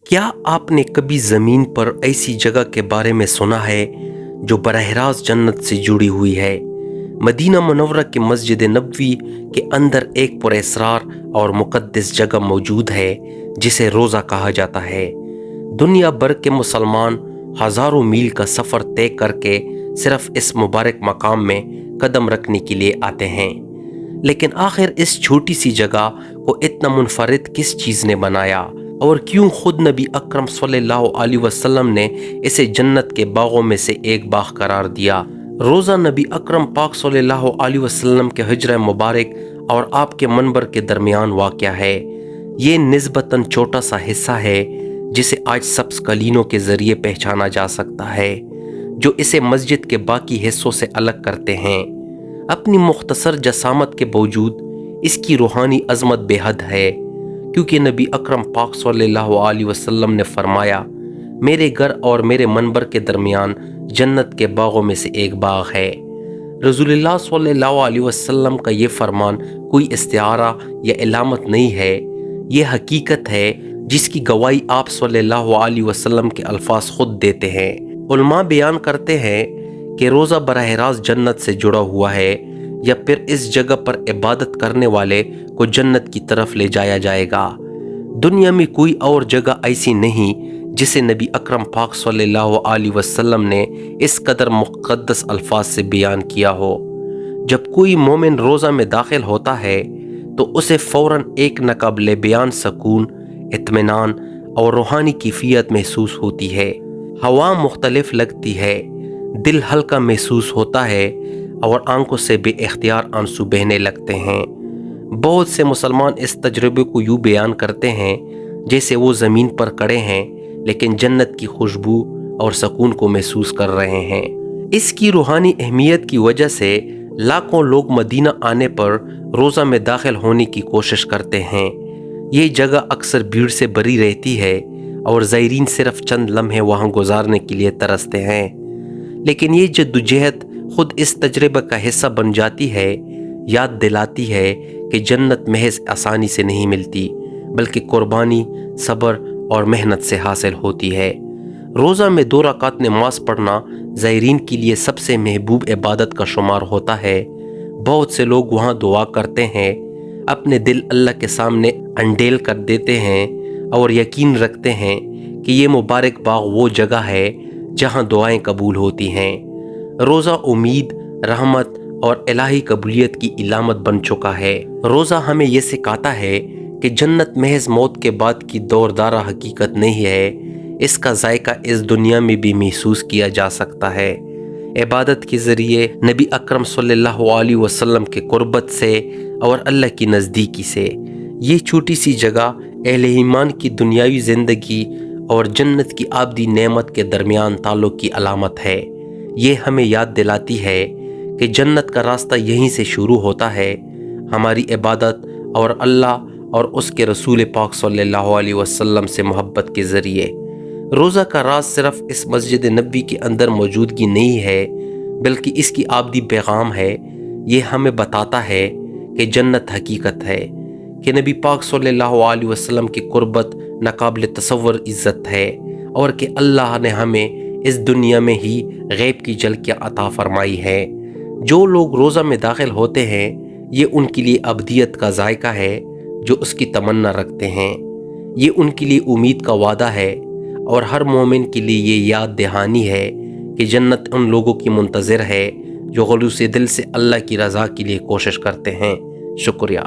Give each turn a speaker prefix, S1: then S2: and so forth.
S1: کیا آپ نے کبھی زمین پر ایسی جگہ کے بارے میں سنا ہے جو براہ راست جنت سے جڑی ہوئی ہے؟ مدینہ منورہ کی مسجد نبوی کے اندر ایک پراسرار اور مقدس جگہ موجود ہے جسے روضہ کہا جاتا ہے۔ دنیا بھر کے مسلمان ہزاروں میل کا سفر طے کر کے صرف اس مبارک مقام میں قدم رکھنے کے لیے آتے ہیں، لیکن آخر اس چھوٹی سی جگہ کو اتنا منفرد کس چیز نے بنایا، اور کیوں خود نبی اکرم صلی اللہ علیہ وسلم نے اسے جنت کے باغوں میں سے ایک باغ قرار دیا؟ روضہ نبی اکرم پاک صلی اللہ علیہ وسلم کے حجرہ مبارک اور آپ کے منبر کے درمیان واقع ہے۔ یہ نسبتاً چھوٹا سا حصہ ہے جسے آج سبز قالینوں کے ذریعے پہچانا جا سکتا ہے، جو اسے مسجد کے باقی حصوں سے الگ کرتے ہیں۔ اپنی مختصر جسامت کے باوجود اس کی روحانی عظمت بے حد ہے، کیونکہ نبی اکرم پاک صلی اللہ علیہ وسلم نے فرمایا، میرے گھر اور میرے منبر کے درمیان جنت کے باغوں میں سے ایک باغ ہے۔ رسول اللہ صلی اللہ علیہ وسلم کا یہ فرمان کوئی استعارہ یا علامت نہیں ہے، یہ حقیقت ہے جس کی گواہی آپ صلی اللہ علیہ وسلم کے الفاظ خود دیتے ہیں۔ علماء بیان کرتے ہیں کہ روضہ براہ راست جنت سے جڑا ہوا ہے، یا پھر اس جگہ پر عبادت کرنے والے کو جنت کی طرف لے جایا جائے گا۔ دنیا میں کوئی اور جگہ ایسی نہیں جسے نبی اکرم پاک صلی اللہ علیہ وسلم نے اس قدر مقدس الفاظ سے بیان کیا ہو۔ جب کوئی مومن روضہ میں داخل ہوتا ہے تو اسے فوراً ایک ناقابل بیان سکون، اطمینان اور روحانی کیفیت محسوس ہوتی ہے۔ ہوا مختلف لگتی ہے، دل ہلکا محسوس ہوتا ہے اور آنکھوں سے بے اختیار آنسو بہنے لگتے ہیں۔ بہت سے مسلمان اس تجربے کو یوں بیان کرتے ہیں جیسے وہ زمین پر کھڑے ہیں لیکن جنت کی خوشبو اور سکون کو محسوس کر رہے ہیں۔ اس کی روحانی اہمیت کی وجہ سے لاکھوں لوگ مدینہ آنے پر روضہ میں داخل ہونے کی کوشش کرتے ہیں۔ یہ جگہ اکثر بھیڑ سے بھری رہتی ہے اور زائرین صرف چند لمحے وہاں گزارنے کے لیے ترستے ہیں، لیکن یہ جدوجہد خود اس تجربے کا حصہ بن جاتی ہے، یاد دلاتی ہے کہ جنت محض آسانی سے نہیں ملتی، بلکہ قربانی، صبر اور محنت سے حاصل ہوتی ہے۔ روضہ میں 2 رکعت نماز پڑھنا زائرین کے لیے سب سے محبوب عبادت کا شمار ہوتا ہے۔ بہت سے لوگ وہاں دعا کرتے ہیں، اپنے دل اللہ کے سامنے انڈیل کر دیتے ہیں اور یقین رکھتے ہیں کہ یہ مبارک باغ وہ جگہ ہے جہاں دعائیں قبول ہوتی ہیں۔ روضہ امید، رحمت اور الہی قبولیت کی علامت بن چکا ہے۔ روضہ ہمیں یہ سکھاتا ہے کہ جنت محض موت کے بعد کی دوردارہ حقیقت نہیں ہے، اس کا ذائقہ اس دنیا میں بھی محسوس کیا جا سکتا ہے۔ عبادت کے ذریعے نبی اکرم صلی اللہ علیہ وسلم کے قربت سے اور اللہ کی نزدیکی سے۔ یہ چھوٹی سی جگہ اہل ایمان کی دنیاوی زندگی اور جنت کی ابدی نعمت کے درمیان تعلق کی علامت ہے۔ یہ ہمیں یاد دلاتی ہے کہ جنت کا راستہ یہیں سے شروع ہوتا ہے، ہماری عبادت اور اللہ اور اس کے رسول پاک صلی اللہ علیہ وسلم سے محبت کے ذریعے۔ روضہ کا راز صرف اس مسجد نبوی کے اندر موجودگی نہیں ہے، بلکہ اس کی ابدی پیغام ہے۔ یہ ہمیں بتاتا ہے کہ جنت حقیقت ہے، کہ نبی پاک صلی اللہ علیہ وسلم کی قربت ناقابل تصور عزت ہے، اور کہ اللہ نے ہمیں اس دنیا میں ہی غیب کی جھلکیاں عطا فرمائی ہے۔ جو لوگ روضہ میں داخل ہوتے ہیں، یہ ان کے لیے ابدیت کا ذائقہ ہے جو اس کی تمنا رکھتے ہیں۔ یہ ان کے لیے امید کا وعدہ ہے، اور ہر مومن کے لیے یہ یاد دہانی ہے کہ جنت ان لوگوں کی منتظر ہے جو خلوص دل سے اللہ کی رضا کے لیے کوشش کرتے ہیں۔ شکریہ۔